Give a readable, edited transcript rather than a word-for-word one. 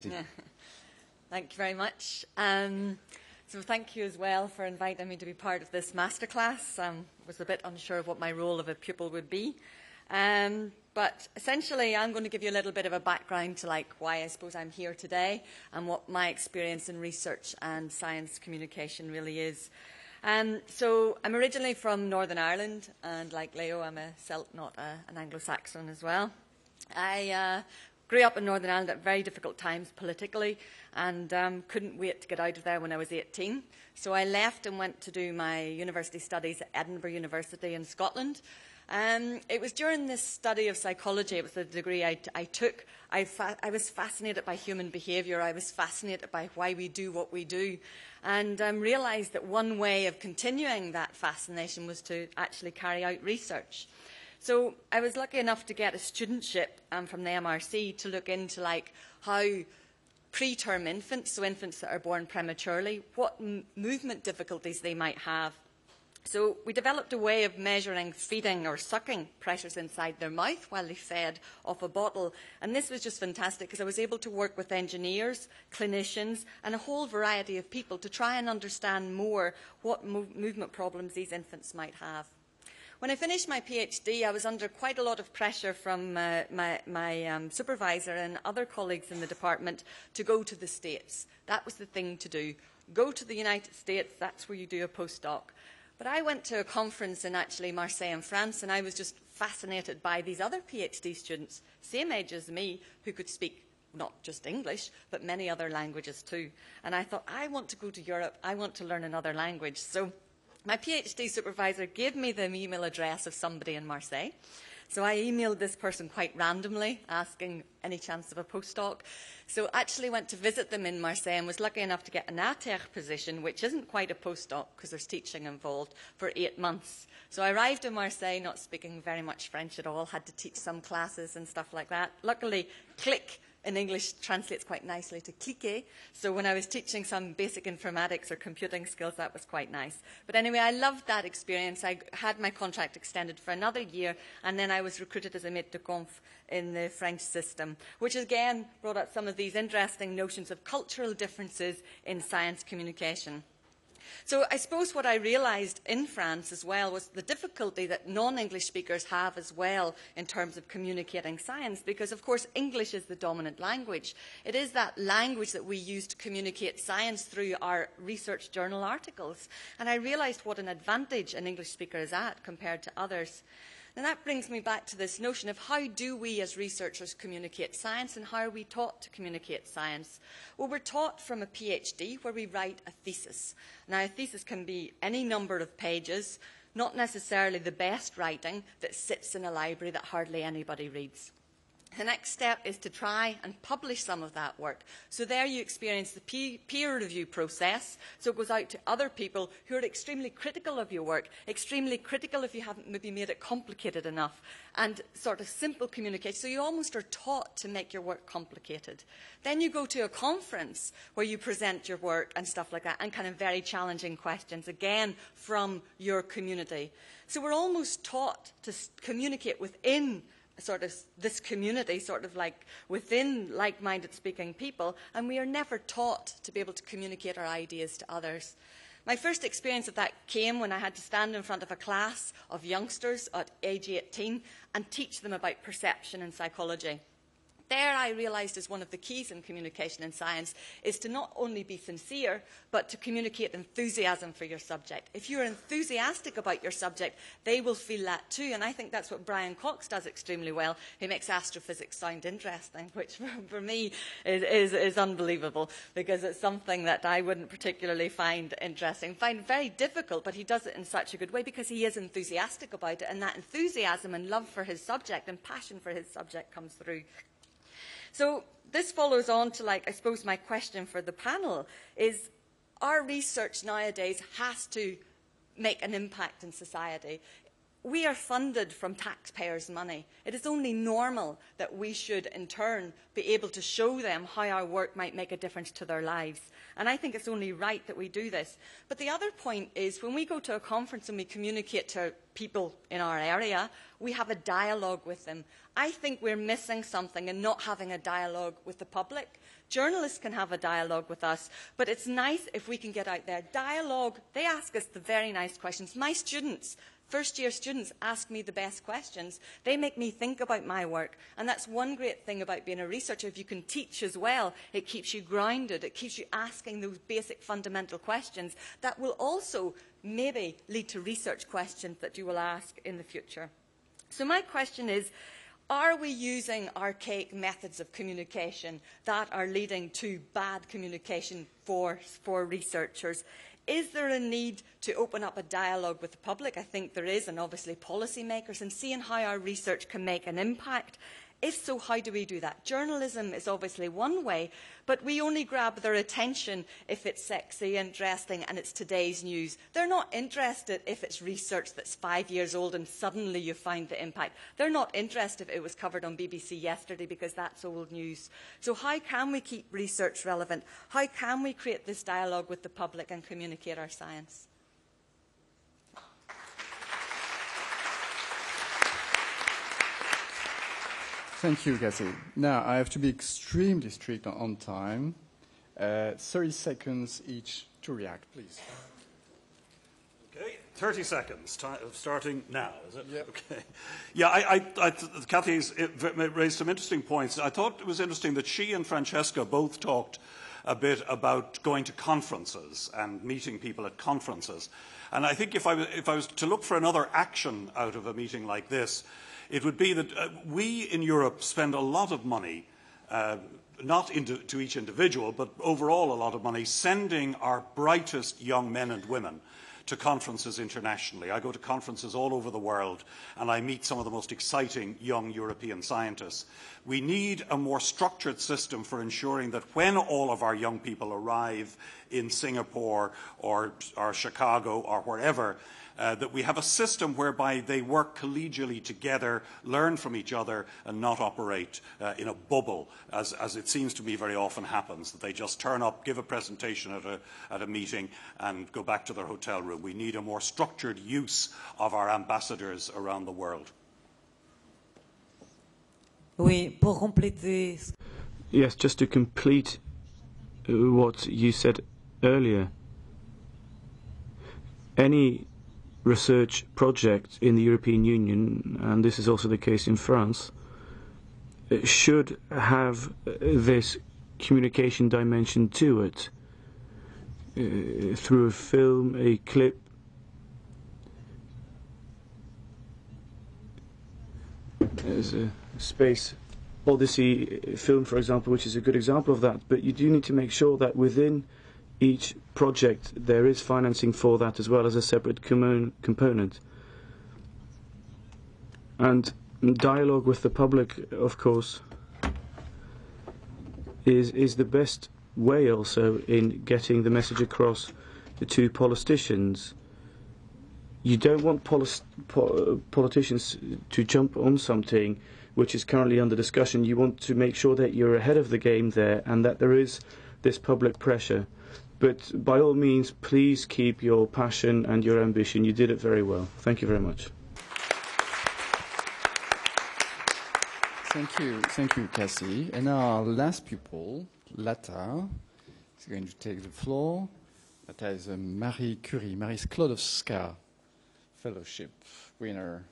Yeah. Thank you very much. So thank you as well for inviting me to be part of this masterclass. I was a bit unsure of what my role of a pupil would be. But essentially, I'm going to give you a little bit of a background to why I suppose I'm here today and what my experience in research and science communication really is. So I'm originally from Northern Ireland, and like Leo, I'm a Celt, not an Anglo-Saxon as well. I grew up in Northern Ireland at very difficult times politically, and couldn't wait to get out of there when I was 18. So I left and went to do my university studies at Edinburgh University in Scotland. It was during this study of psychology, it was the degree I took, I was fascinated by human behaviour. I was fascinated by why we do what we do, and realised that one way of continuing that fascination was to actually carry out research. So I was lucky enough to get a studentship from the MRC to look into how preterm infants, so infants that are born prematurely, what movement difficulties they might have. So we developed a way of measuring feeding or sucking pressures inside their mouth while they fed off a bottle. And this was just fantastic because I was able to work with engineers, clinicians, and a whole variety of people to try and understand more what movement problems these infants might have. When I finished my PhD, I was under quite a lot of pressure from my supervisor and other colleagues in the department to go to the States. That was the thing to do. Go to the United States, that's where you do a postdoc. But I went to a conference in actually Marseille in France, and I was just fascinated by these other PhD students, same age as me, who could speak not just English, but many other languages too. And I thought, I want to go to Europe, I want to learn another language. So my PhD supervisor gave me the email address of somebody in Marseille. So I emailed this person quite randomly, asking any chance of a postdoc. So I actually went to visit them in Marseille and was lucky enough to get an ATER position, which isn't quite a postdoc because there's teaching involved, for 8 months. So I arrived in Marseille not speaking very much French at all, had to teach some classes and stuff like that. Luckily, click in English translates quite nicely to cliquer. So when I was teaching some basic informatics or computing skills, that was quite nice. But anyway, I loved that experience. I had my contract extended for another year, and then I was recruited as a maître de conf in the French system, which again brought up some of these interesting notions of cultural differences in science communication. So I suppose what I realised in France as well was the difficulty that non-English speakers have as well in terms of communicating science, because of course English is the dominant language. It is that language that we use to communicate science through our research journal articles. And I realised what an advantage an English speaker is at compared to others. And that brings me back to this notion of how do we as researchers communicate science, and how are we taught to communicate science? Well, we're taught from a PhD where we write a thesis. Now, a thesis can be any number of pages, not necessarily the best writing that sits in a library that hardly anybody reads. The next step is to try and publish some of that work. So there you experience the peer review process. So it goes out to other people who are extremely critical of your work, extremely critical if you haven't maybe made it complicated enough, and sort of simple communication. So you almost are taught to make your work complicated. Then you go to a conference where you present your work and stuff like that, and kind of very challenging questions, again, from your community. So we're almost taught to communicate within sort of this community, sort of like within like-minded speaking people, and we are never taught to be able to communicate our ideas to others. My first experience of that came when I had to stand in front of a class of youngsters at age 18 and teach them about perception and psychology. There I realised is one of the keys in communication in science is to not only be sincere, but to communicate enthusiasm for your subject. If you're enthusiastic about your subject, they will feel that too. And I think that's what Brian Cox does extremely well. He makes astrophysics sound interesting, which for me is unbelievable, because it's something that I wouldn't particularly find interesting, find very difficult, but he does it in such a good way because he is enthusiastic about it. And that enthusiasm and love for his subject and passion for his subject comes through. So this follows on to, I suppose my question for the panel is, our research nowadays has to make an impact in society. We are funded from taxpayers' money. It is only normal that we should, in turn, be able to show them how our work might make a difference to their lives. And I think it's only right that we do this. But the other point is, when we go to a conference and we communicate to people in our area, we have a dialogue with them. I think we're missing something in not having a dialogue with the public. Journalists can have a dialogue with us, but it's nice if we can get out there. Dialogue, they ask us the very nice questions. My students, first-year students, ask me the best questions. They make me think about my work, and that's one great thing about being a researcher. If you can teach as well, it keeps you grounded. It keeps you asking those basic fundamental questions that will also maybe lead to research questions that you will ask in the future. So my question is, are we using archaic methods of communication that are leading to bad communication for researchers? Is there a need to open up a dialogue with the public? I think there is, and obviously policymakers, and seeing how our research can make an impact. If so, how do we do that? Journalism is obviously one way, but we only grab their attention if it's sexy, interesting, and it's today's news. They're not interested if it's research that's 5 years old and suddenly you find the impact. They're not interested if it was covered on BBC yesterday because that's old news. So how can we keep research relevant? How can we create this dialogue with the public and communicate our science? Thank you, Cathy. Now, I have to be extremely strict on time. 30 seconds each to react, please. Okay, 30 seconds, starting now, is it? Yep. Okay. Yeah, Cathy's raised some interesting points. I thought it was interesting that she and Francesca both talked a bit about going to conferences and meeting people at conferences. And I think if I was to look for another action out of a meeting like this, it would be that we in Europe spend a lot of money, not to each individual, but overall a lot of money, sending our brightest young men and women to conferences internationally. I go to conferences all over the world, and I meet some of the most exciting young European scientists. We need a more structured system for ensuring that when all of our young people arrive in Singapore or Chicago or wherever, that we have a system whereby they work collegially together, learn from each other, and not operate in a bubble, as it seems to me very often happens, that they just turn up, give a presentation at a meeting, and go back to their hotel room. We need a more structured use of our ambassadors around the world. Oui, pour compléter. Yes, just to complete what you said earlier. Any research project in the European Union, and this is also the case in France, should have this communication dimension to it. Through a film, a clip, there's a Space Odyssey film, for example, which is a good example of that, but you do need to make sure that within each project there is financing for that as well as a separate component. And dialogue with the public, of course, is the best way also in getting the message across to politicians. You don't want politicians to jump on something which is currently under discussion. You want to make sure that you're ahead of the game there and that there is this public pressure. But by all means, please keep your passion and your ambition. You did it very well. Thank you very much. Thank you, Cathy. And our last pupil, Lata, is going to take the floor. Lata is a Marie Curie, Marie Sklodowska Fellowship winner.